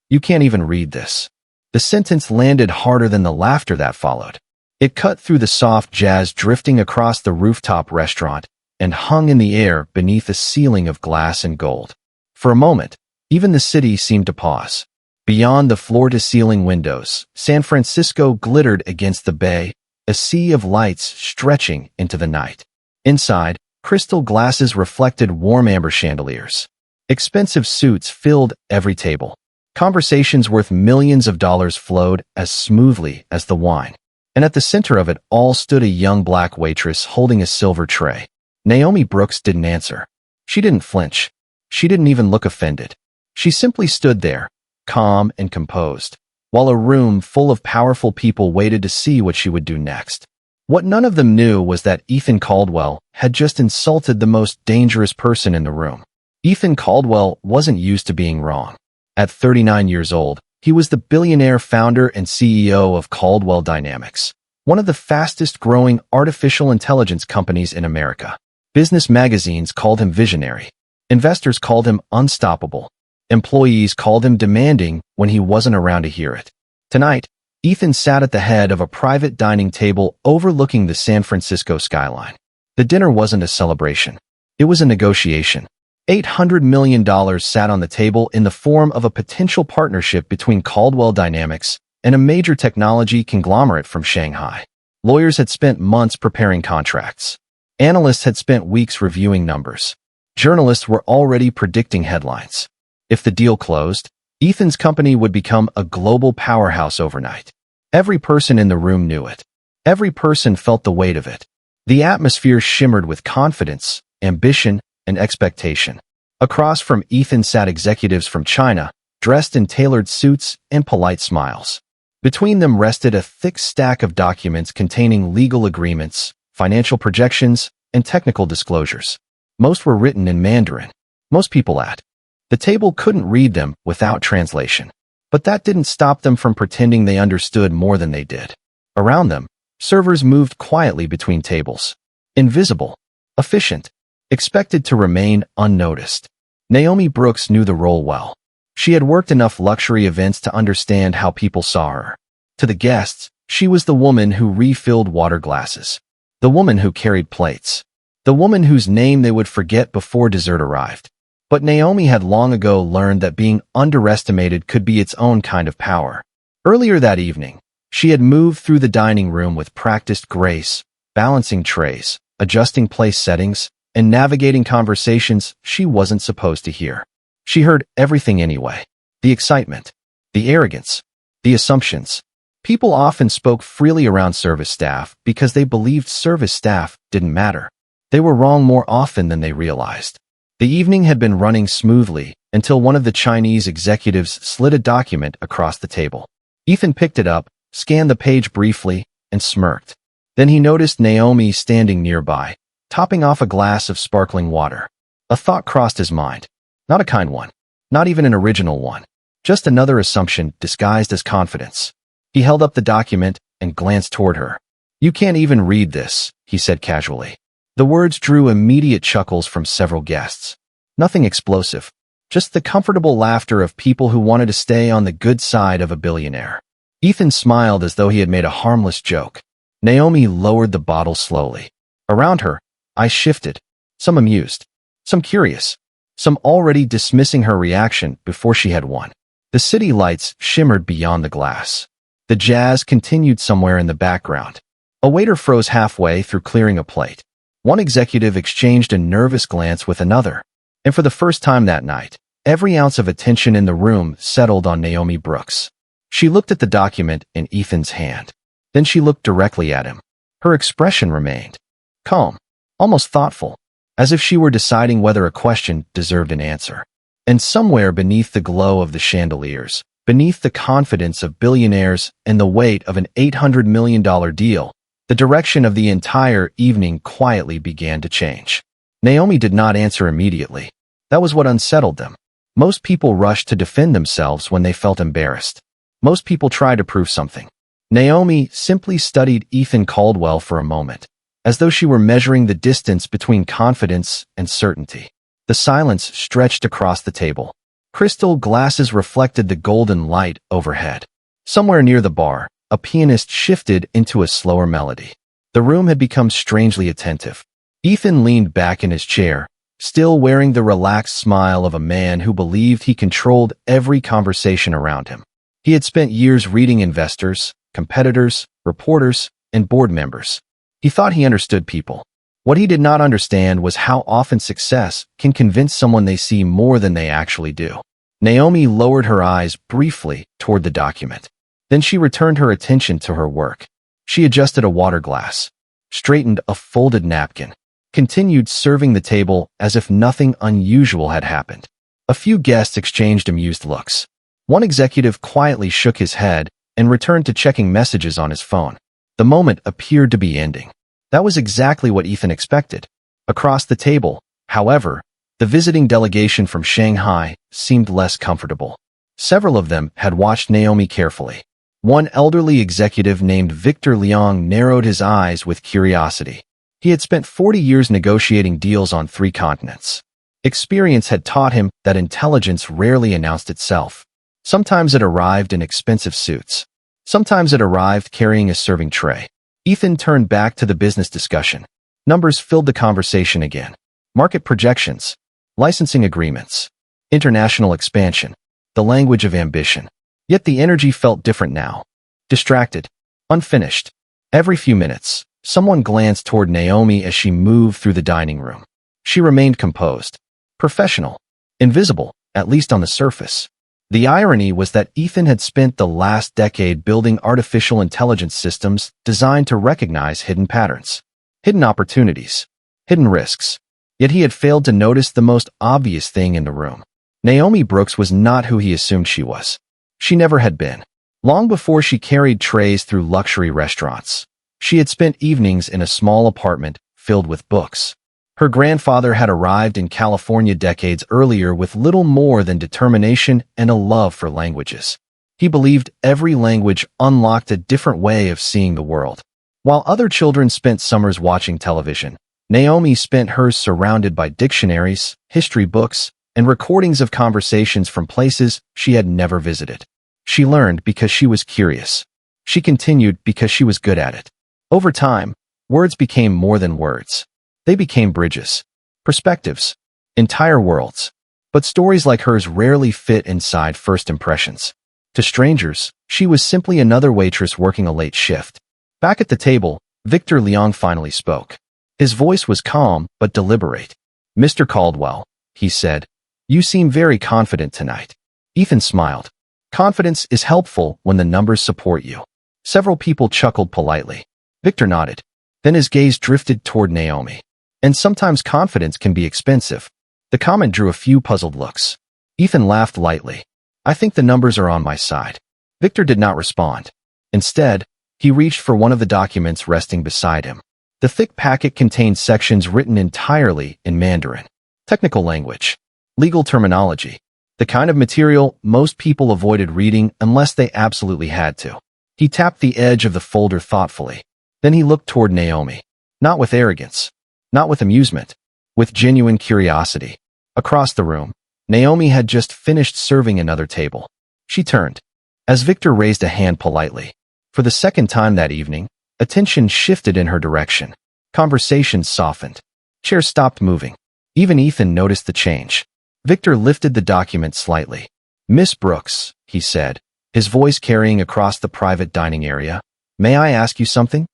You can't even read this." The sentence landed harder than the laughter that followed. It cut through the soft jazz drifting across the rooftop restaurant and hung in the air beneath a ceiling of glass and gold. For a moment, even the city seemed to pause. Beyond the floor-to-ceiling windows, San Francisco glittered against the bay, a sea of lights stretching into the night. Inside, crystal glasses reflected warm amber chandeliers. Expensive suits filled every table. Conversations worth millions of dollars flowed as smoothly as the wine. And at the center of it all stood a young black waitress holding a silver tray. Naomi Brooks didn't answer. She didn't flinch. She didn't even look offended. She simply stood there, calm and composed, while a room full of powerful people waited to see what she would do next. What none of them knew was that Ethan Caldwell had just insulted the most dangerous person in the room. Ethan Caldwell wasn't used to being wrong. At 39 years old, he was the billionaire founder and CEO of Caldwell Dynamics, one of the fastest-growing artificial intelligence companies in America. Business magazines called him visionary. Investors called him unstoppable. Employees called him demanding when he wasn't around to hear it. Tonight, Ethan sat at the head of a private dining table overlooking the San Francisco skyline. The dinner wasn't a celebration. It was a negotiation. $800 million sat on the table in the form of a potential partnership between Caldwell Dynamics and a major technology conglomerate from Shanghai. Lawyers had spent months preparing contracts. Analysts had spent weeks reviewing numbers. Journalists were already predicting headlines. If the deal closed, Ethan's company would become a global powerhouse overnight. Every person in the room knew it. Every person felt the weight of it. The atmosphere shimmered with confidence, ambition, and expectation. Across from Ethan sat executives from China, dressed in tailored suits and polite smiles. Between them rested a thick stack of documents containing legal agreements, financial projections, and technical disclosures. Most were written in Mandarin. Most people at the table couldn't read them without translation. But that didn't stop them from pretending they understood more than they did. Around them, servers moved quietly between tables. Invisible, efficient, expected to remain unnoticed. Naomi Brooks knew the role well. She had worked enough luxury events to understand how people saw her. To the guests, she was the woman who refilled water glasses. The woman who carried plates. The woman whose name they would forget before dessert arrived. But Naomi had long ago learned that being underestimated could be its own kind of power. Earlier that evening, she had moved through the dining room with practiced grace, balancing trays, adjusting place settings, and navigating conversations she wasn't supposed to hear. She heard everything anyway. The excitement, the arrogance, the assumptions. People often spoke freely around service staff because they believed service staff didn't matter. They were wrong more often than they realized. The evening had been running smoothly until one of the Chinese executives slid a document across the table. Ethan picked it up, scanned the page briefly, and smirked. Then he noticed Naomi standing nearby, topping off a glass of sparkling water. A thought crossed his mind. Not a kind one. Not even an original one. Just another assumption disguised as confidence. He held up the document and glanced toward her. "You can't even read this," he said casually. The words drew immediate chuckles from several guests. Nothing explosive, just the comfortable laughter of people who wanted to stay on the good side of a billionaire. Ethan smiled as though he had made a harmless joke. Naomi lowered the bottle slowly. Around her, eyes shifted, some amused, some curious, some already dismissing her reaction before she had won. The city lights shimmered beyond the glass. The jazz continued somewhere in the background. A waiter froze halfway through clearing a plate. One executive exchanged a nervous glance with another. And for the first time that night, every ounce of attention in the room settled on Naomi Brooks. She looked at the document in Ethan's hand. Then she looked directly at him. Her expression remained calm, almost thoughtful, as if she were deciding whether a question deserved an answer. And somewhere beneath the glow of the chandeliers, beneath the confidence of billionaires and the weight of an $800 million deal, the direction of the entire evening quietly began to change. Naomi did not answer immediately. That was what unsettled them. Most people rushed to defend themselves when they felt embarrassed. Most people tried to prove something. Naomi simply studied Ethan Caldwell for a moment, as though she were measuring the distance between confidence and certainty. The silence stretched across the table. Crystal glasses reflected the golden light overhead. Somewhere near the bar, a pianist shifted into a slower melody. The room had become strangely attentive. Ethan leaned back in his chair, still wearing the relaxed smile of a man who believed he controlled every conversation around him. He had spent years reading investors, competitors, reporters, and board members. He thought he understood people. What he did not understand was how often success can convince someone they see more than they actually do. Naomi lowered her eyes briefly toward the document. Then she returned her attention to her work. She adjusted a water glass, straightened a folded napkin, continued serving the table as if nothing unusual had happened. A few guests exchanged amused looks. One executive quietly shook his head and returned to checking messages on his phone. The moment appeared to be ending. That was exactly what Ethan expected. Across the table, however, the visiting delegation from Shanghai seemed less comfortable. Several of them had watched Naomi carefully. One elderly executive named Victor Liang narrowed his eyes with curiosity. He had spent 40 years negotiating deals on 3 continents. Experience had taught him that intelligence rarely announced itself. Sometimes it arrived in expensive suits. Sometimes it arrived carrying a serving tray. Ethan turned back to the business discussion. Numbers filled the conversation again. Market projections, licensing agreements, international expansion, the language of ambition. Yet the energy felt different now. Distracted, unfinished. Every few minutes, someone glanced toward Naomi as she moved through the dining room. She remained composed, professional, invisible, at least on the surface. The irony was that Ethan had spent the last decade building artificial intelligence systems designed to recognize hidden patterns, hidden opportunities, hidden risks. Yet he had failed to notice the most obvious thing in the room. Naomi Brooks was not who he assumed she was. She never had been. Long before she carried trays through luxury restaurants, she had spent evenings in a small apartment filled with books. Her grandfather had arrived in California decades earlier with little more than determination and a love for languages. He believed every language unlocked a different way of seeing the world. While other children spent summers watching television, Naomi spent hers surrounded by dictionaries, history books, and recordings of conversations from places she had never visited. She learned because she was curious. She continued because she was good at it. Over time, words became more than words. They became bridges, perspectives, entire worlds. But stories like hers rarely fit inside first impressions. To strangers, she was simply another waitress working a late shift. Back at the table, Victor Liang finally spoke. His voice was calm but deliberate. "Mr. Caldwell," he said, "you seem very confident tonight." Ethan smiled. "Confidence is helpful when the numbers support you." Several people chuckled politely. Victor nodded. Then his gaze drifted toward Naomi. "And sometimes confidence can be expensive." The comment drew a few puzzled looks. Ethan laughed lightly. "I think the numbers are on my side." Victor did not respond. Instead, he reached for one of the documents resting beside him. The thick packet contained sections written entirely in Mandarin. Technical language. Legal terminology. The kind of material most people avoided reading unless they absolutely had to. He tapped the edge of the folder thoughtfully. Then he looked toward Naomi. Not with arrogance. Not with amusement. With genuine curiosity. Across the room, Naomi had just finished serving another table. She turned. As Victor raised a hand politely. For the second time that evening, attention shifted in her direction. Conversations softened. Chairs stopped moving. Even Ethan noticed the change. Victor lifted the document slightly. "Miss Brooks," he said, his voice carrying across the private dining area, "may I ask you something?"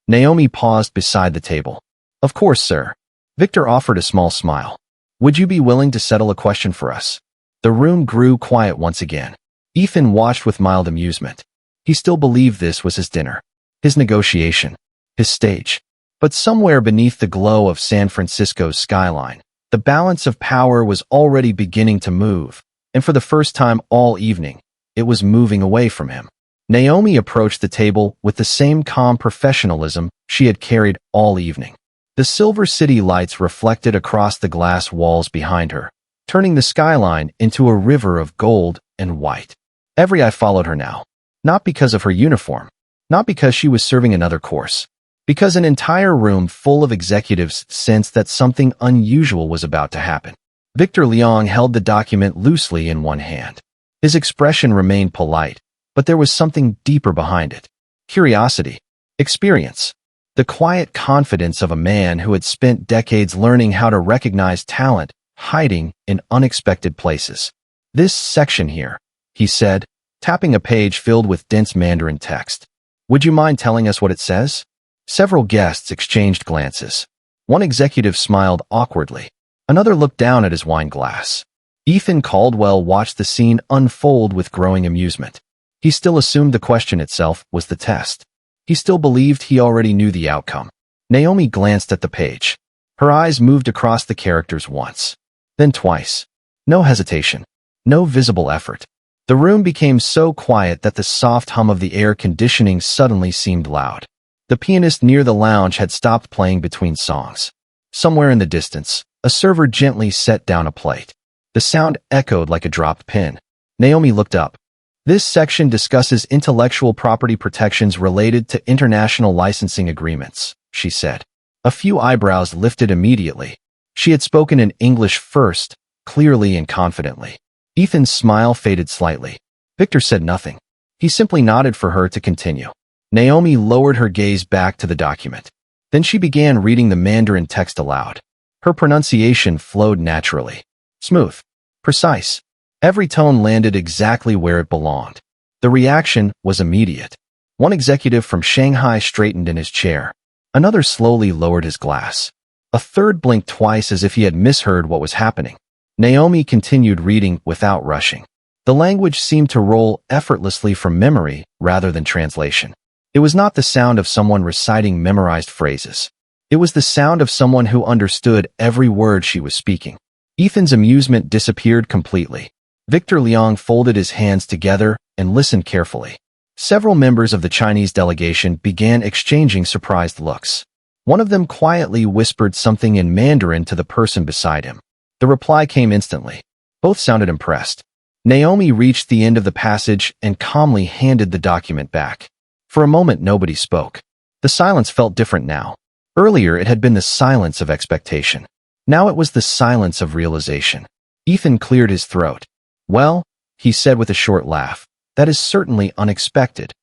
Naomi paused beside the table. "Of course, sir." Victor offered a small smile. "Would you be willing to settle a question for us?" The room grew quiet once again. Ethan watched with mild amusement. He still believed this was his dinner, his negotiation, his stage. But somewhere beneath the glow of San Francisco's skyline, the balance of power was already beginning to move, and for the first time all evening, it was moving away from him. Naomi approached the table with the same calm professionalism she had carried all evening. The Silver City lights reflected across the glass walls behind her, turning the skyline into a river of gold and white. Every eye followed her now, not because of her uniform, not because she was serving another course, because an entire room full of executives sensed that something unusual was about to happen. Victor Liang held the document loosely in one hand. His expression remained polite, but there was something deeper behind it. Curiosity. Experience. The quiet confidence of a man who had spent decades learning how to recognize talent hiding in unexpected places. This section here, he said, tapping a page filled with dense Mandarin text. Would you mind telling us what it says? Several guests exchanged glances. One executive smiled awkwardly. Another looked down at his wine glass. Ethan Caldwell watched the scene unfold with growing amusement. He still assumed the question itself was the test. He still believed he already knew the outcome. Naomi glanced at the page. Her eyes moved across the characters once, then twice. No hesitation. No visible effort. The room became so quiet that the soft hum of the air conditioning suddenly seemed loud. The pianist near the lounge had stopped playing between songs. Somewhere in the distance, a server gently set down a plate. The sound echoed like a dropped pin. Naomi looked up. This section discusses intellectual property protections related to international licensing agreements, she said. A few eyebrows lifted immediately. She had spoken in English first, clearly and confidently. Ethan's smile faded slightly. Victor said nothing. He simply nodded for her to continue. Naomi lowered her gaze back to the document. Then she began reading the Mandarin text aloud. Her pronunciation flowed naturally. Smooth. Precise. Every tone landed exactly where it belonged. The reaction was immediate. One executive from Shanghai straightened in his chair. Another slowly lowered his glass. A third blinked twice as if he had misheard what was happening. Naomi continued reading without rushing. The language seemed to roll effortlessly from memory rather than translation. It was not the sound of someone reciting memorized phrases. It was the sound of someone who understood every word she was speaking. Ethan's amusement disappeared completely. Victor Liang folded his hands together and listened carefully. Several members of the Chinese delegation began exchanging surprised looks. One of them quietly whispered something in Mandarin to the person beside him. The reply came instantly. Both sounded impressed. Naomi reached the end of the passage and calmly handed the document back. For a moment, nobody spoke. The silence felt different now. Earlier, it had been the silence of expectation. Now it was the silence of realization. Ethan cleared his throat. Well, he said with a short laugh, that is certainly unexpected.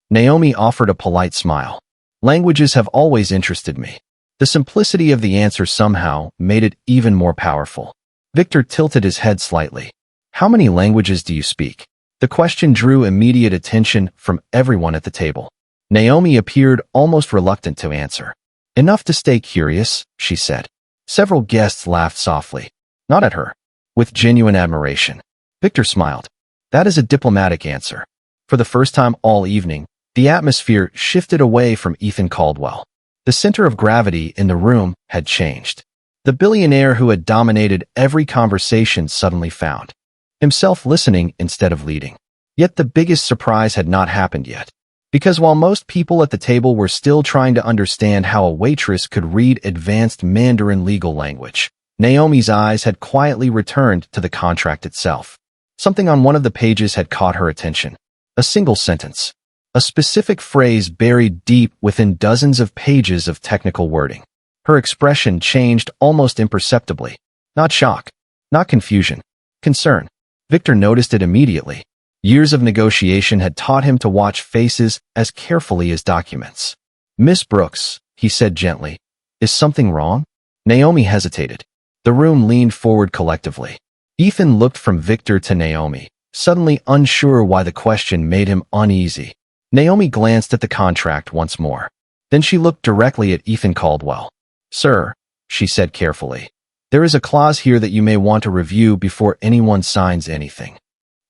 Naomi offered a polite smile. Languages have always interested me. The simplicity of the answer somehow made it even more powerful. Victor tilted his head slightly. How many languages do you speak? The question drew immediate attention from everyone at the table. Naomi appeared almost reluctant to answer. Enough to stay curious, she said. Several guests laughed softly. Not at her. With genuine admiration. Victor smiled. That is a diplomatic answer. For the first time all evening, the atmosphere shifted away from Ethan Caldwell. The center of gravity in the room had changed. The billionaire who had dominated every conversation suddenly found himself listening instead of leading. Yet the biggest surprise had not happened yet. Because while most people at the table were still trying to understand how a waitress could read advanced Mandarin legal language, Naomi's eyes had quietly returned to the contract itself. Something on one of the pages had caught her attention. A single sentence. A specific phrase buried deep within dozens of pages of technical wording. Her expression changed almost imperceptibly. Not shock. Not confusion. Concern. Victor noticed it immediately. Years of negotiation had taught him to watch faces as carefully as documents. Miss Brooks, he said gently, is something wrong? Naomi hesitated. The room leaned forward collectively. Ethan looked from Victor to Naomi, suddenly unsure why the question made him uneasy. Naomi glanced at the contract once more. Then she looked directly at Ethan Caldwell. Sir, she said carefully, there is a clause here that you may want to review before anyone signs anything.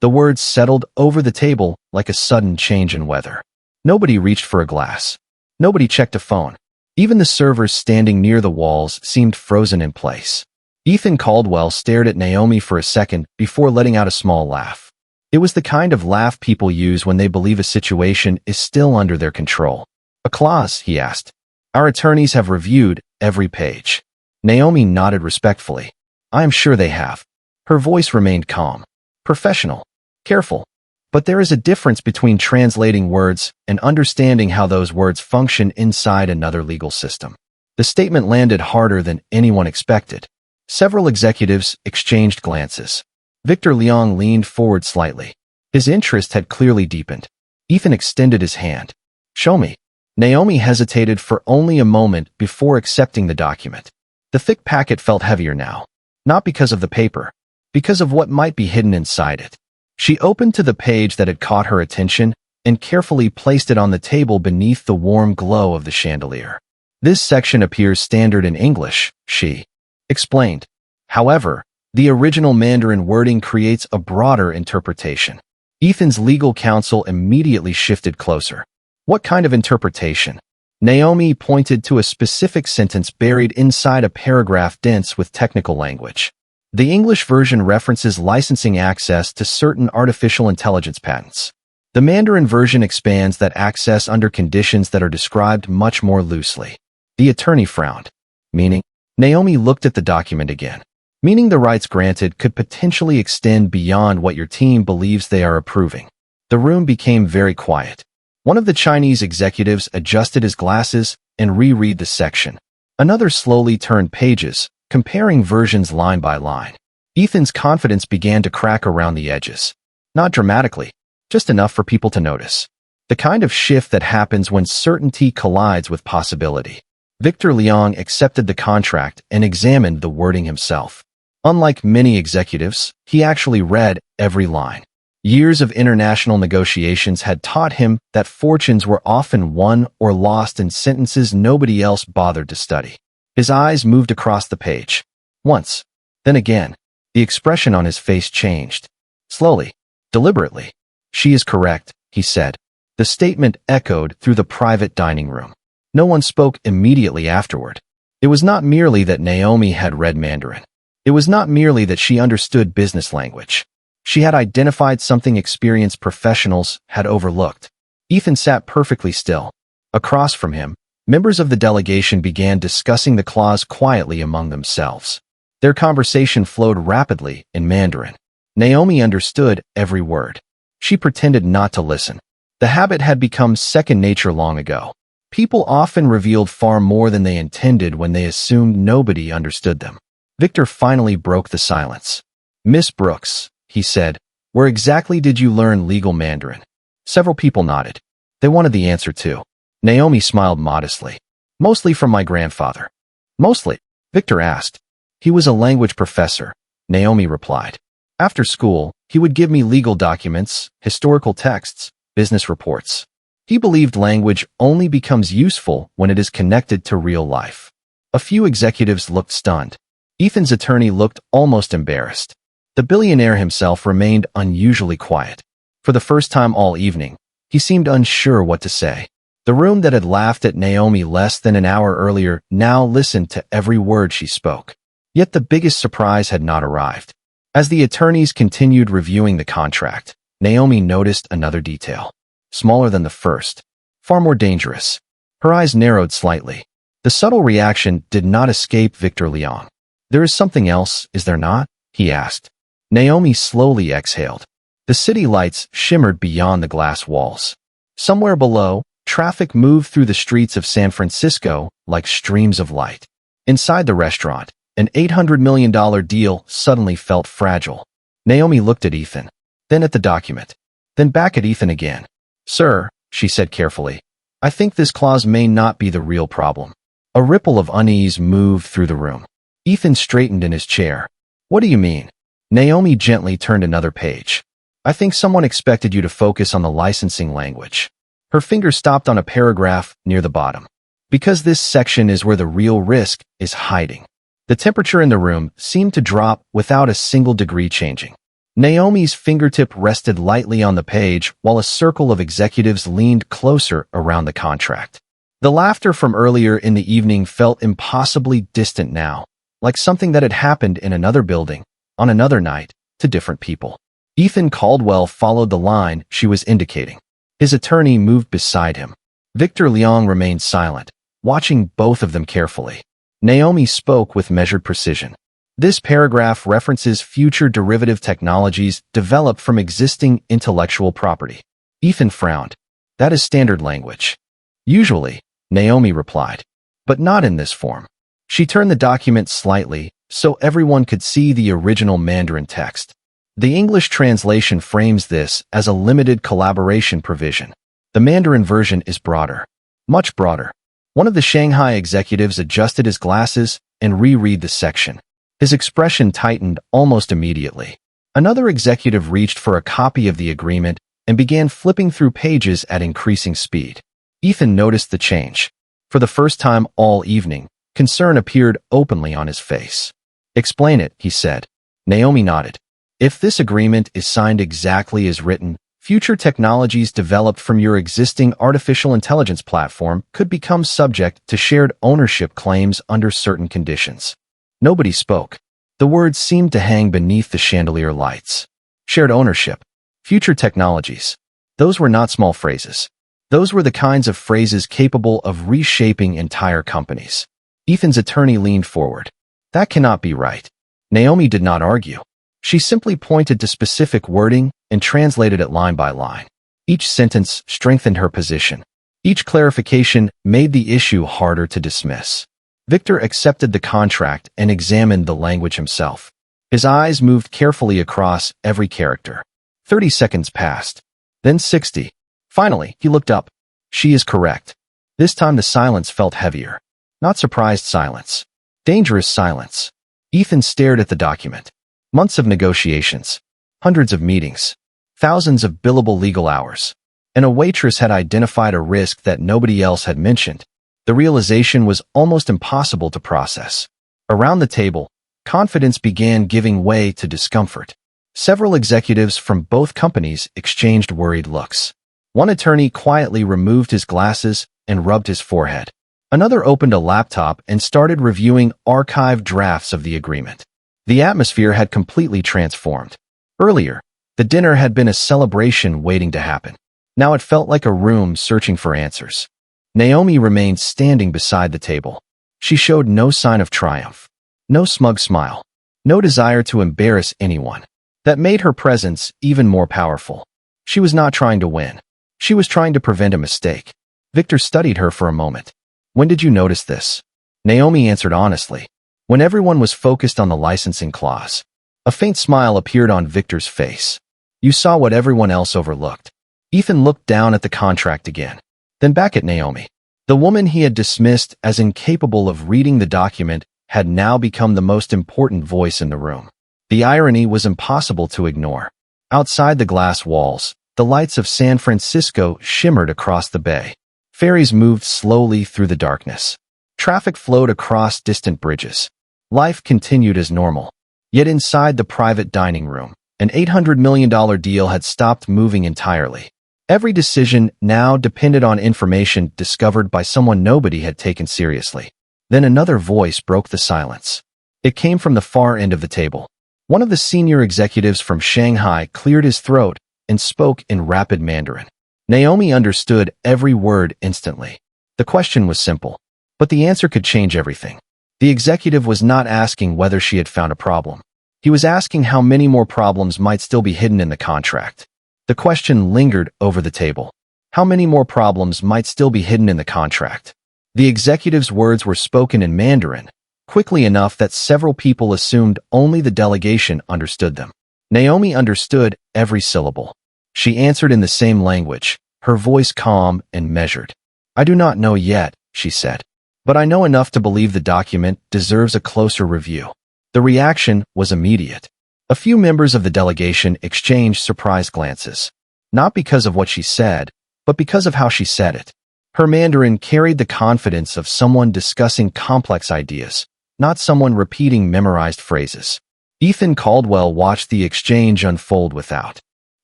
The words settled over the table like a sudden change in weather. Nobody reached for a glass. Nobody checked a phone. Even the servers standing near the walls seemed frozen in place. Ethan Caldwell stared at Naomi for a second before letting out a small laugh. It was the kind of laugh people use when they believe a situation is still under their control. A clause, he asked. Our attorneys have reviewed every page. Naomi nodded respectfully. I am sure they have. Her voice remained calm. Professional. Careful. But there is a difference between translating words and understanding how those words function inside another legal system. The statement landed harder than anyone expected. Several executives exchanged glances. Victor Liang leaned forward slightly. His interest had clearly deepened. Ethan extended his hand. "Show me." Naomi hesitated for only a moment before accepting the document. The thick packet felt heavier now. Not because of the paper, because of what might be hidden inside it. She opened to the page that had caught her attention and carefully placed it on the table beneath the warm glow of the chandelier. "This section appears standard in English," she explained. "However, the original Mandarin wording creates a broader interpretation." Ethan's legal counsel immediately shifted closer. "What kind of interpretation?" Naomi pointed to a specific sentence buried inside a paragraph dense with technical language. "The English version references licensing access to certain artificial intelligence patents. The Mandarin version expands that access under conditions that are described much more loosely." The attorney frowned. "Meaning?" Naomi looked at the document again. "Meaning the rights granted could potentially extend beyond what your team believes they are approving." The room became very quiet. One of the Chinese executives adjusted his glasses and reread the section. Another slowly turned pages, comparing versions line by line. Ethan's confidence began to crack around the edges. Not dramatically, just enough for people to notice. The kind of shift that happens when certainty collides with possibility. Victor Liang accepted the contract and examined the wording himself. Unlike many executives, he actually read every line. Years of international negotiations had taught him that fortunes were often won or lost in sentences nobody else bothered to study. His eyes moved across the page. Once, then again. The expression on his face changed. Slowly, deliberately. "She is correct," he said. The statement echoed through the private dining room. No one spoke immediately afterward. It was not merely that Naomi had read Mandarin. It was not merely that she understood business language. She had identified something experienced professionals had overlooked. Ethan sat perfectly still. Across from him, members of the delegation began discussing the clause quietly among themselves. Their conversation flowed rapidly in Mandarin. Naomi understood every word. She pretended not to listen. The habit had become second nature long ago. People often revealed far more than they intended when they assumed nobody understood them. Victor finally broke the silence. "Miss Brooks," he said, "where exactly did you learn legal Mandarin?" Several people nodded. They wanted the answer too. Naomi smiled modestly. "Mostly from my grandfather." "Mostly?" Victor asked. "He was a language professor," Naomi replied. "After school, he would give me legal documents, historical texts, business reports. He believed language only becomes useful when it is connected to real life." A few executives looked stunned. Ethan's attorney looked almost embarrassed. The billionaire himself remained unusually quiet. For the first time all evening, he seemed unsure what to say. The room that had laughed at Naomi less than an hour earlier now listened to every word she spoke. Yet the biggest surprise had not arrived. As the attorneys continued reviewing the contract, Naomi noticed another detail. Smaller than the first. Far more dangerous. Her eyes narrowed slightly. The subtle reaction did not escape Victor Liang. "There is something else, is there not?" he asked. Naomi slowly exhaled. The city lights shimmered beyond the glass walls. Somewhere below, traffic moved through the streets of San Francisco like streams of light. Inside the restaurant, an $800 million deal suddenly felt fragile. Naomi looked at Ethan, then at the document, then back at Ethan again. "Sir," she said carefully, "I think this clause may not be the real problem." A ripple of unease moved through the room. Ethan straightened in his chair. "What do you mean?" Naomi gently turned another page. "I think someone expected you to focus on the licensing language." Her finger stopped on a paragraph near the bottom. "Because this section is where the real risk is hiding." The temperature in the room seemed to drop without a single degree changing. Naomi's fingertip rested lightly on the page while a circle of executives leaned closer around the contract. The laughter from earlier in the evening felt impossibly distant now, like something that had happened in another building, on another night, to different people. Ethan Caldwell followed the line she was indicating. His attorney moved beside him. Victor Liang remained silent, watching both of them carefully. Naomi spoke with measured precision. "This paragraph references future derivative technologies developed from existing intellectual property." Ethan frowned. "That is standard language." "Usually," Naomi replied, "but not in this form." She turned the document slightly, so everyone could see the original Mandarin text. The English translation frames this as a limited collaboration provision. The Mandarin version is broader, much broader. One of the Shanghai executives adjusted his glasses and reread the section. His expression tightened almost immediately. Another executive reached for a copy of the agreement and began flipping through pages at increasing speed. Ethan noticed the change. For the first time all evening, concern appeared openly on his face. "Explain it," he said. Naomi nodded. "If this agreement is signed exactly as written, future technologies developed from your existing artificial intelligence platform could become subject to shared ownership claims under certain conditions." Nobody spoke. The words seemed to hang beneath the chandelier lights. Shared ownership. Future technologies. Those were not small phrases. Those were the kinds of phrases capable of reshaping entire companies. Ethan's attorney leaned forward. "That cannot be right." Naomi did not argue. She simply pointed to specific wording and translated it line by line. Each sentence strengthened her position. Each clarification made the issue harder to dismiss. Victor accepted the contract and examined the language himself. His eyes moved carefully across every character. 30 seconds passed. Then 60. Finally, he looked up. "She is correct." This time the silence felt heavier. Not surprised silence. Dangerous silence. Ethan stared at the document. Months of negotiations. Hundreds of meetings. Thousands of billable legal hours. And a waitress had identified a risk that nobody else had mentioned. The realization was almost impossible to process. Around the table, confidence began giving way to discomfort. Several executives from both companies exchanged worried looks. One attorney quietly removed his glasses and rubbed his forehead. Another opened a laptop and started reviewing archived drafts of the agreement. The atmosphere had completely transformed. Earlier, the dinner had been a celebration waiting to happen. Now it felt like a room searching for answers. Naomi remained standing beside the table. She showed no sign of triumph, no smug smile, no desire to embarrass anyone. That made her presence even more powerful. She was not trying to win. She was trying to prevent a mistake. Victor studied her for a moment. "When did you notice this?" Naomi answered honestly. When everyone was focused on the licensing clause. A faint smile appeared on Victor's face. "You saw what everyone else overlooked." Ethan looked down at the contract again, then back at Naomi. The woman he had dismissed as incapable of reading the document had now become the most important voice in the room. The irony was impossible to ignore. Outside the glass walls, the lights of San Francisco shimmered across the bay. Ferries moved slowly through the darkness. Traffic flowed across distant bridges. Life continued as normal. Yet inside the private dining room, an $800 million deal had stopped moving entirely. Every decision now depended on information discovered by someone nobody had taken seriously. Then another voice broke the silence. It came from the far end of the table. One of the senior executives from Shanghai cleared his throat and spoke in rapid Mandarin. Naomi understood every word instantly. The question was simple, but the answer could change everything. The executive was not asking whether she had found a problem. He was asking how many more problems might still be hidden in the contract. The question lingered over the table. How many more problems might still be hidden in the contract? The executive's words were spoken in Mandarin, quickly enough that several people assumed only the delegation understood them. Naomi understood every syllable. She answered in the same language, her voice calm and measured. "I do not know yet," she said. "But I know enough to believe the document deserves a closer review." The reaction was immediate. A few members of the delegation exchanged surprised glances. Not because of what she said, but because of how she said it. Her Mandarin carried the confidence of someone discussing complex ideas, not someone repeating memorized phrases. Ethan Caldwell watched the exchange unfold without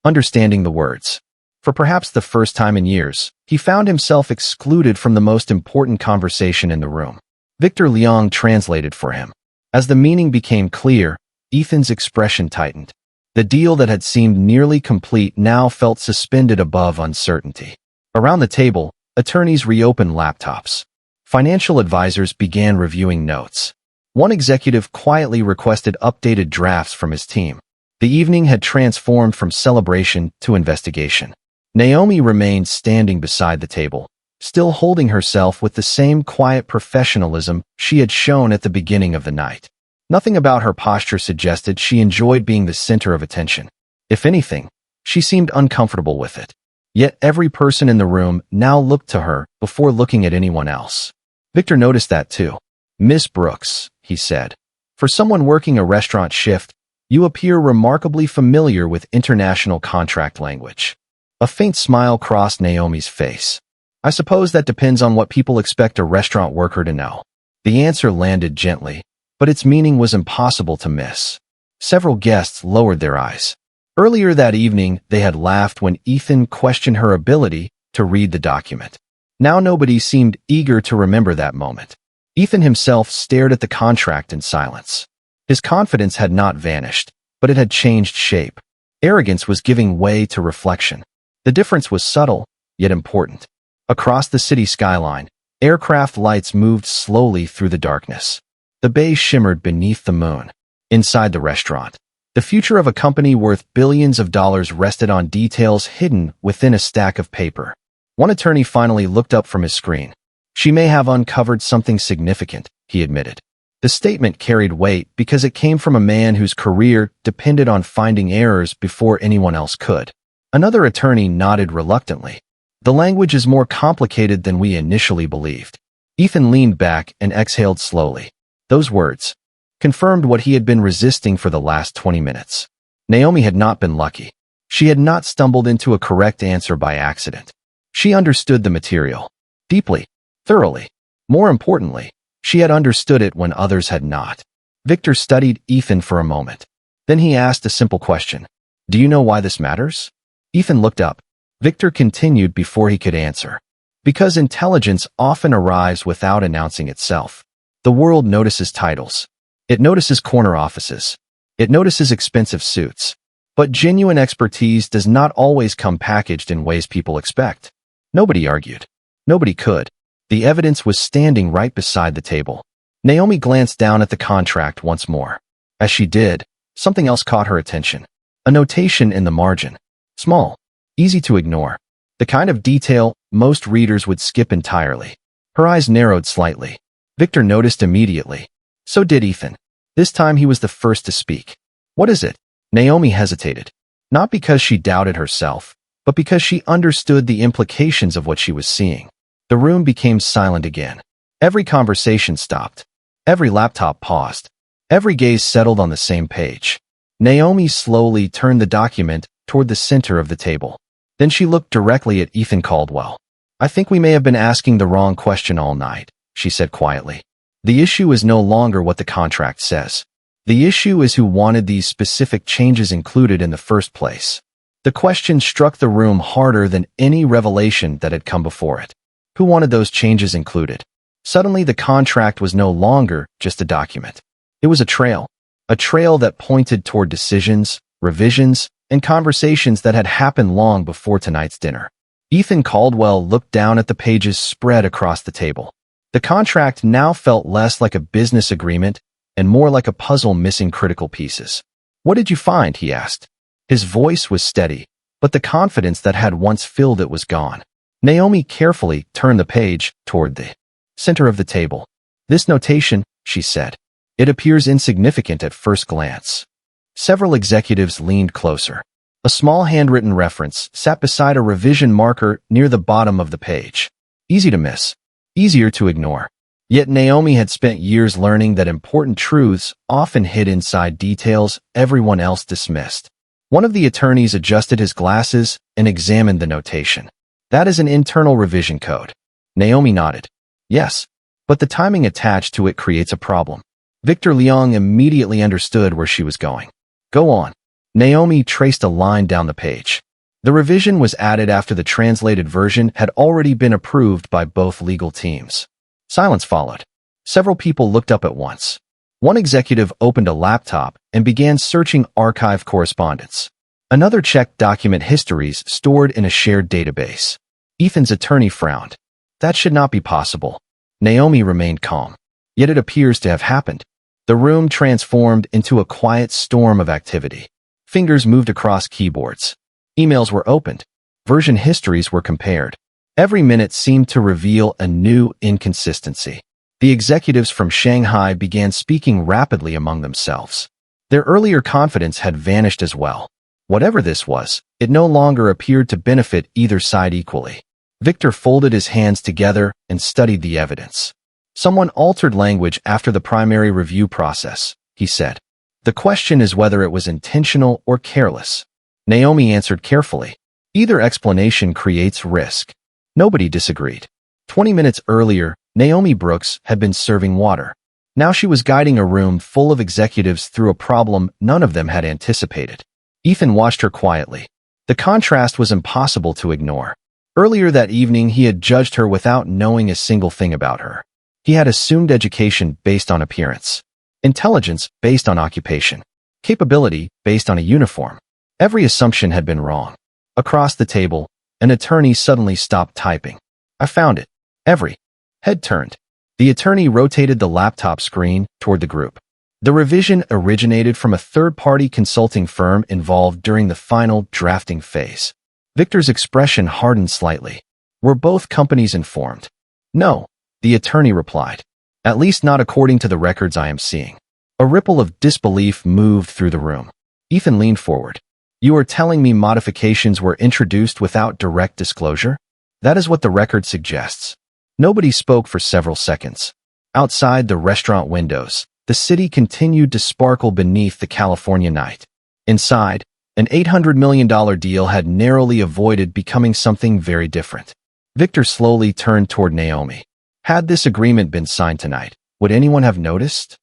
understanding the words. For perhaps the first time in years, he found himself excluded from the most important conversation in the room. Victor Liang translated for him. As the meaning became clear, Ethan's expression tightened. The deal that had seemed nearly complete now felt suspended above uncertainty. Around the table, attorneys reopened laptops. Financial advisors began reviewing notes. One executive quietly requested updated drafts from his team. The evening had transformed from celebration to investigation. Naomi remained standing beside the table, still holding herself with the same quiet professionalism she had shown at the beginning of the night. Nothing about her posture suggested she enjoyed being the center of attention. If anything, she seemed uncomfortable with it. Yet every person in the room now looked to her before looking at anyone else. Victor noticed that too. "Miss Brooks," he said, "for someone working a restaurant shift, you appear remarkably familiar with international contract language." A faint smile crossed Naomi's face. "I suppose that depends on what people expect a restaurant worker to know." The answer landed gently, but its meaning was impossible to miss. Several guests lowered their eyes. Earlier that evening, they had laughed when Ethan questioned her ability to read the document. Now nobody seemed eager to remember that moment. Ethan himself stared at the contract in silence. His confidence had not vanished, but it had changed shape. Arrogance was giving way to reflection. The difference was subtle, yet important. Across the city skyline, aircraft lights moved slowly through the darkness. The bay shimmered beneath the moon. Inside the restaurant, the future of a company worth billions of dollars rested on details hidden within a stack of paper. One attorney finally looked up from his screen. "She may have uncovered something significant," he admitted. The statement carried weight because it came from a man whose career depended on finding errors before anyone else could. Another attorney nodded reluctantly. "The language is more complicated than we initially believed." Ethan leaned back and exhaled slowly. Those words confirmed what he had been resisting for the last 20 minutes. Naomi had not been lucky. She had not stumbled into a correct answer by accident. She understood the material deeply, thoroughly. More importantly, she had understood it when others had not. Victor studied Ethan for a moment. Then he asked a simple question. "Do you know why this matters?" Ethan looked up. Victor continued before he could answer. "Because intelligence often arrives without announcing itself. The world notices titles. It notices corner offices. It notices expensive suits. But genuine expertise does not always come packaged in ways people expect." Nobody argued. Nobody could. The evidence was standing right beside the table. Naomi glanced down at the contract once more. As she did, something else caught her attention. A notation in the margin. Small. Easy to ignore. The kind of detail most readers would skip entirely. Her eyes narrowed slightly. Victor noticed immediately. So did Ethan. This time he was the first to speak. "What is it?" Naomi hesitated. Not because she doubted herself, but because she understood the implications of what she was seeing. The room became silent again. Every conversation stopped. Every laptop paused. Every gaze settled on the same page. Naomi slowly turned the document toward the center of the table. Then she looked directly at Ethan Caldwell. "I think we may have been asking the wrong question all night," she said quietly. "The issue is no longer what the contract says. The issue is who wanted these specific changes included in the first place." The question struck the room harder than any revelation that had come before it. Who wanted those changes included? Suddenly, the contract was no longer just a document. It was a trail that pointed toward decisions, revisions, and conversations that had happened long before tonight's dinner. Ethan Caldwell looked down at the pages spread across the table. The contract now felt less like a business agreement and more like a puzzle missing critical pieces. "What did you find?" he asked. His voice was steady, but the confidence that had once filled it was gone. Naomi carefully turned the page toward the center of the table. "This notation," she said. "It appears insignificant at first glance." Several executives leaned closer. A small handwritten reference sat beside a revision marker near the bottom of the page. Easy to miss. Easier to ignore. Yet Naomi had spent years learning that important truths often hid inside details everyone else dismissed. One of the attorneys adjusted his glasses and examined the notation. "That is an internal revision code." Naomi nodded. "Yes, but the timing attached to it creates a problem." Victor Leong immediately understood where she was going. "Go on." Naomi traced a line down the page. The revision was added after the translated version had already been approved by both legal teams. Silence followed. Several people looked up at once. One executive opened a laptop and began searching archive correspondence. Another checked document histories stored in a shared database. Ethan's attorney frowned. That should not be possible. Naomi remained calm. Yet it appears to have happened. The room transformed into a quiet storm of activity. Fingers moved across keyboards. Emails were opened. Version histories were compared. Every minute seemed to reveal a new inconsistency. The executives from Shanghai began speaking rapidly among themselves. Their earlier confidence had vanished as well. Whatever this was, it no longer appeared to benefit either side equally. Victor folded his hands together and studied the evidence. Someone altered language after the primary review process, he said. The question is whether it was intentional or careless. Naomi answered carefully. Either explanation creates risk. Nobody disagreed. 20 minutes earlier, Naomi Brooks had been serving water. Now she was guiding a room full of executives through a problem none of them had anticipated. Ethan watched her quietly. The contrast was impossible to ignore. Earlier that evening, he had judged her without knowing a single thing about her. He had assumed education based on appearance, intelligence based on occupation, capability based on a uniform. Every assumption had been wrong. Across the table, an attorney suddenly stopped typing. I found it. Every head turned. The attorney rotated the laptop screen toward the group. The revision originated from a third-party consulting firm involved during the final drafting phase. Victor's expression hardened slightly. Were both companies informed? No, the attorney replied. At least not according to the records I am seeing. A ripple of disbelief moved through the room. Ethan leaned forward. You are telling me modifications were introduced without direct disclosure? That is what the record suggests. Nobody spoke for several seconds. Outside the restaurant windows, the city continued to sparkle beneath the California night. Inside, an $800 million deal had narrowly avoided becoming something very different. Victor slowly turned toward Naomi. Had this agreement been signed tonight, would anyone have noticed?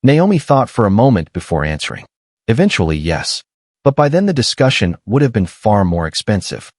Naomi thought for a moment before answering. Eventually, yes. But by then the discussion would have been far more expensive.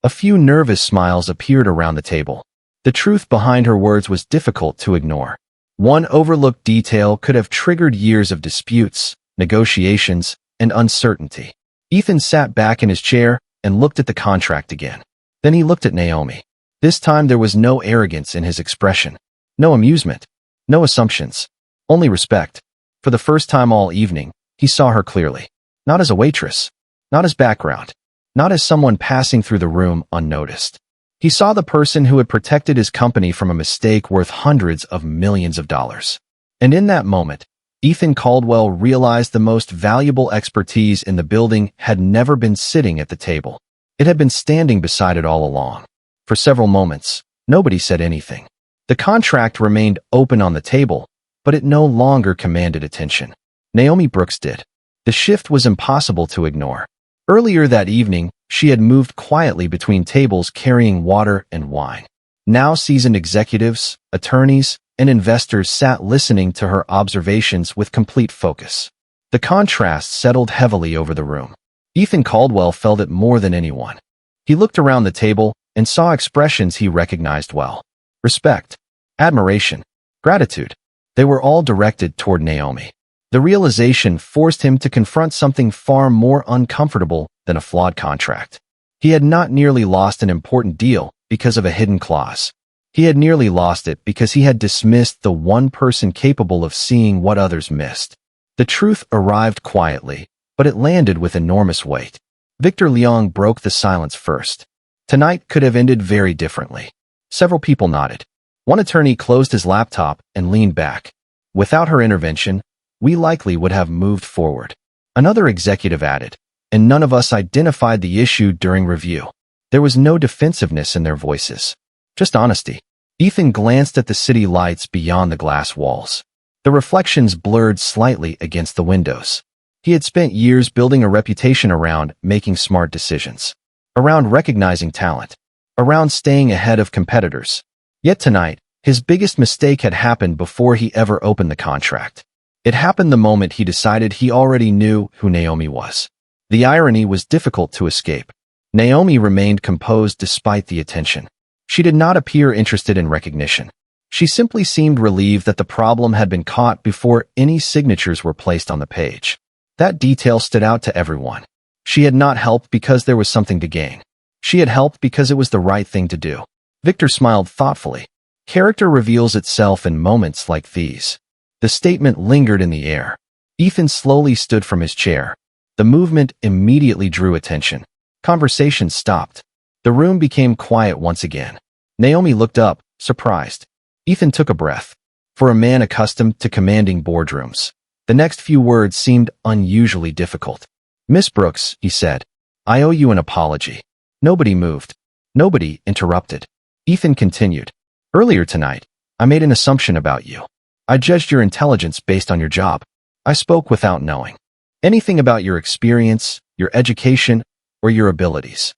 A few nervous smiles appeared around the table. The truth behind her words was difficult to ignore. One overlooked detail could have triggered years of disputes, negotiations, and uncertainty. Ethan sat back in his chair and looked at the contract again. Then he looked at Naomi. This time there was no arrogance in his expression. No amusement. No assumptions. Only respect. For the first time all evening, he saw her clearly. Not as a waitress. Not as background. Not as someone passing through the room unnoticed. He saw the person who had protected his company from a mistake worth hundreds of millions of dollars. And in that moment, Ethan Caldwell realized the most valuable expertise in the building had never been sitting at the table. It had been standing beside it all along. For several moments, nobody said anything. The contract remained open on the table, but it no longer commanded attention. Naomi Brooks did. The shift was impossible to ignore. Earlier that evening, she had moved quietly between tables carrying water and wine. Now seasoned executives, attorneys, and investors sat listening to her observations with complete focus. The contrast settled heavily over the room. Ethan Caldwell felt it more than anyone. He looked around the table and saw expressions he recognized well. Respect, admiration, gratitude. They were all directed toward Naomi. The realization forced him to confront something far more uncomfortable than a flawed contract. He had not nearly lost an important deal because of a hidden clause. He had nearly lost it because he had dismissed the one person capable of seeing what others missed. The truth arrived quietly, but it landed with enormous weight. Victor Leong broke the silence first. Tonight could have ended very differently. Several people nodded. One attorney closed his laptop and leaned back. Without her intervention, we likely would have moved forward. Another executive added, and none of us identified the issue during review. There was no defensiveness in their voices. Just honesty. Ethan glanced at the city lights beyond the glass walls. The reflections blurred slightly against the windows. He had spent years building a reputation around making smart decisions, around recognizing talent, around staying ahead of competitors. Yet tonight, his biggest mistake had happened before he ever opened the contract. It happened the moment he decided he already knew who Naomi was. The irony was difficult to escape. Naomi remained composed despite the attention. She did not appear interested in recognition. She simply seemed relieved that the problem had been caught before any signatures were placed on the page. That detail stood out to everyone. She had not helped because there was something to gain. She had helped because it was the right thing to do. Victor smiled thoughtfully. Character reveals itself in moments like these. The statement lingered in the air. Ethan slowly stood from his chair. The movement immediately drew attention. Conversation stopped. The room became quiet once again. Naomi looked up, surprised. Ethan took a breath. for a man accustomed to commanding boardrooms. The next few words seemed unusually difficult. "Miss Brooks," he said, "I owe you an apology." Nobody moved. Nobody interrupted. Ethan continued, "Earlier tonight, I made an assumption about you. I judged your intelligence based on your job. I spoke without knowing anything about your experience, your education, or your abilities."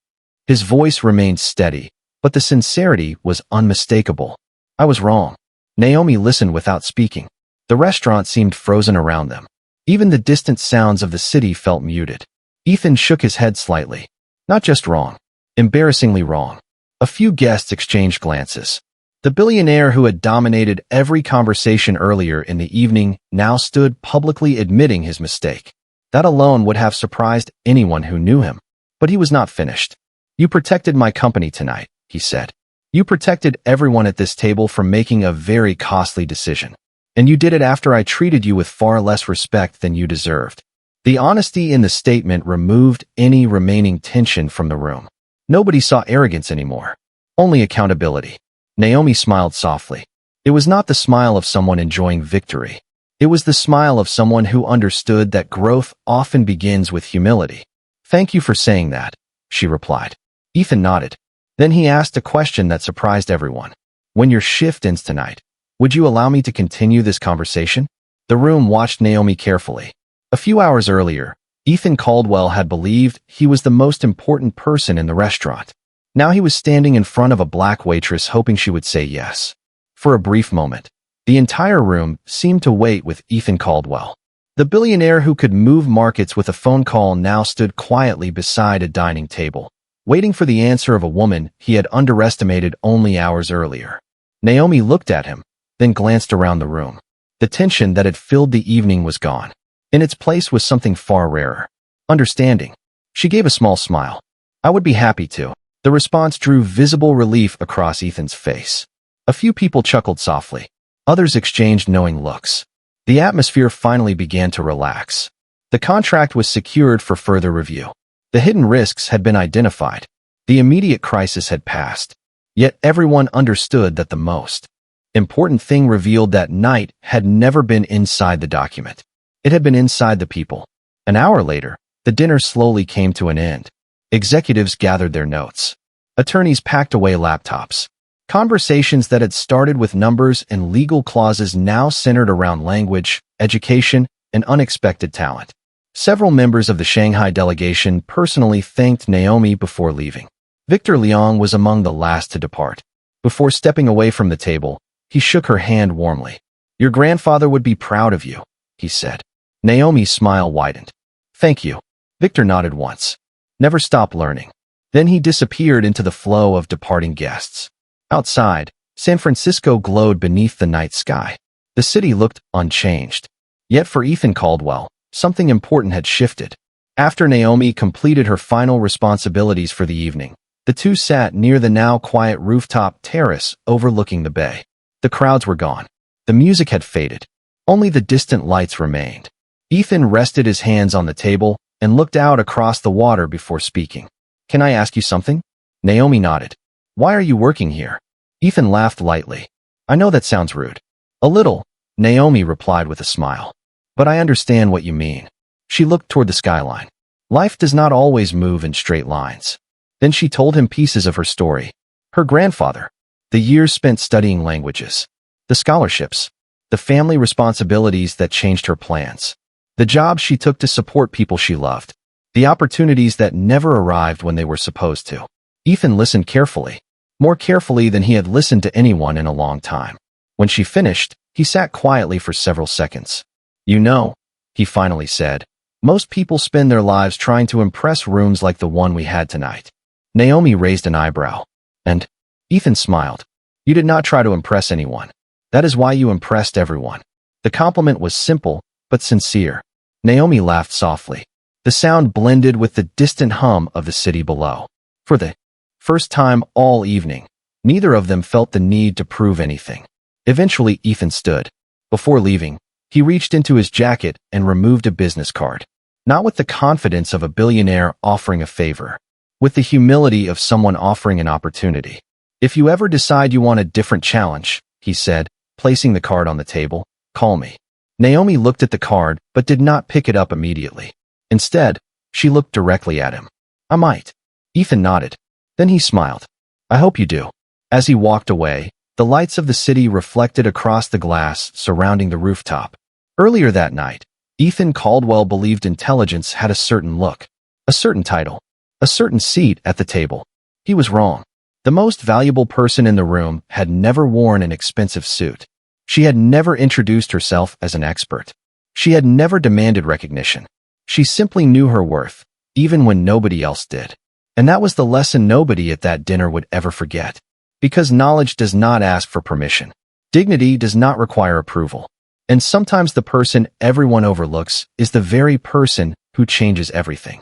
His voice remained steady, but the sincerity was unmistakable. "I was wrong." Naomi listened without speaking. The restaurant seemed frozen around them. Even the distant sounds of the city felt muted. Ethan shook his head slightly. Not just wrong. Embarrassingly wrong. A few guests exchanged glances. The billionaire who had dominated every conversation earlier in the evening now stood publicly admitting his mistake. That alone would have surprised anyone who knew him. But he was not finished. "You protected my company tonight," he said. "You protected everyone at this table from making a very costly decision. And you did it after I treated you with far less respect than you deserved." The honesty in the statement removed any remaining tension from the room. Nobody saw arrogance anymore. Only accountability. Naomi smiled softly. It was not the smile of someone enjoying victory. It was the smile of someone who understood that growth often begins with humility. "Thank you for saying that," she replied. Ethan nodded. Then he asked a question that surprised everyone. "When your shift ends tonight, would you allow me to continue this conversation?" The room watched Naomi carefully. A few hours earlier, Ethan Caldwell had believed he was the most important person in the restaurant. Now he was standing in front of a black waitress hoping she would say yes. For a brief moment, the entire room seemed to wait with Ethan Caldwell. The billionaire who could move markets with a phone call now stood quietly beside a dining table, waiting for the answer of a woman he had underestimated only hours earlier. Naomi looked at him, then glanced around the room. The tension that had filled the evening was gone. In its place was something far rarer. Understanding. She gave a small smile. "I would be happy to." The response drew visible relief across Ethan's face. A few people chuckled softly. Others exchanged knowing looks. The atmosphere finally began to relax. The contract was secured for further review. The hidden risks had been identified. The immediate crisis had passed. Yet everyone understood that the most important thing revealed that night had never been inside the document. It had been inside the people. An hour later, the dinner slowly came to an end. Executives gathered their notes. Attorneys packed away laptops. Conversations that had started with numbers and legal clauses now centered around language, education, and unexpected talent. Several members of the Shanghai delegation personally thanked Naomi before leaving. Victor Liang was among the last to depart. Before stepping away from the table, he shook her hand warmly. "Your grandfather would be proud of you," he said. Naomi's smile widened. "Thank you." Victor nodded once. "Never stop learning." Then he disappeared into the flow of departing guests. Outside, San Francisco glowed beneath the night sky. The city looked unchanged. Yet for Ethan Caldwell, something important had shifted. After Naomi completed her final responsibilities for the evening, the two sat near the now quiet rooftop terrace overlooking the bay. The crowds were gone. The music had faded. Only the distant lights remained. Ethan rested his hands on the table and looked out across the water before speaking. "Can I ask you something?" Naomi nodded. "Why are you working here?" Ethan laughed lightly. "I know that sounds rude." "A little," Naomi replied with a smile. "But I understand what you mean." She looked toward the skyline. Life does not always move in straight lines. Then she told him pieces of her story. Her grandfather, the years spent studying languages, the scholarships, the family responsibilities that changed her plans, the jobs she took to support people she loved, the opportunities that never arrived when they were supposed to. Ethan listened carefully, more carefully than he had listened to anyone in a long time. When she finished, he sat quietly for several seconds. "You know," he finally said, "most people spend their lives trying to impress rooms like the one we had tonight." Naomi raised an eyebrow. "And?" Ethan smiled. "You did not try to impress anyone. That is why you impressed everyone." The compliment was simple, but sincere. Naomi laughed softly. The sound blended with the distant hum of the city below. For the first time all evening, neither of them felt the need to prove anything. Eventually, Ethan stood. Before leaving, he reached into his jacket and removed a business card. Not with the confidence of a billionaire offering a favor, with the humility of someone offering an opportunity. "If you ever decide you want a different challenge," he said, placing the card on the table. Call me. Naomi looked at the card but did not pick it up immediately. Instead, she looked directly at him. I might. Ethan nodded. Then he smiled. I hope you do. As he walked away, the lights of the city reflected across the glass surrounding the rooftop. Earlier that night, Ethan Caldwell believed intelligence had a certain look, a certain title, a certain seat at the table. He was wrong. The most valuable person in the room had never worn an expensive suit. She had never introduced herself as an expert. She had never demanded recognition. She simply knew her worth, even when nobody else did. And that was the lesson nobody at that dinner would ever forget. Because knowledge does not ask for permission. Dignity does not require approval. And sometimes the person everyone overlooks is the very person who changes everything.